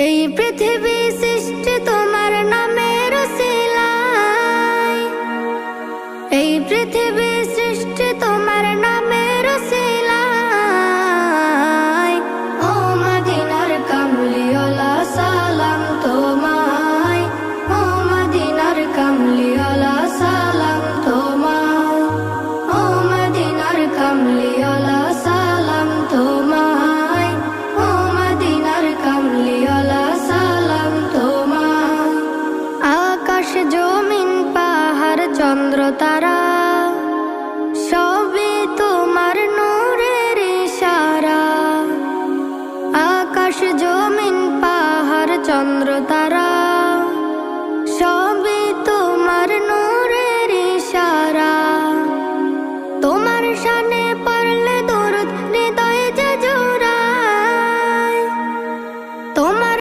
এই পৃথিবী সৃষ্টি তোমার নামের উসিলায়, এই পৃথিবী সৃষ্টি তোমার নামের উসিলায়। ও মদিনার কামলিওয়ালা সালাম তোমায়, ও মদিনার কামলিওয়ালা সালাম তোমায়, ও মদিনার কামলিওয়ালা সালাম তোমায়, ও মদিনার কামলিওয়ালা সালাম তোমায়। আকাশ জমিন পাহাড় চন্দ্র তারা সবই তোমার নূরের ইশারা। আকাশ জমিন পাহাড় চন্দ্র তারা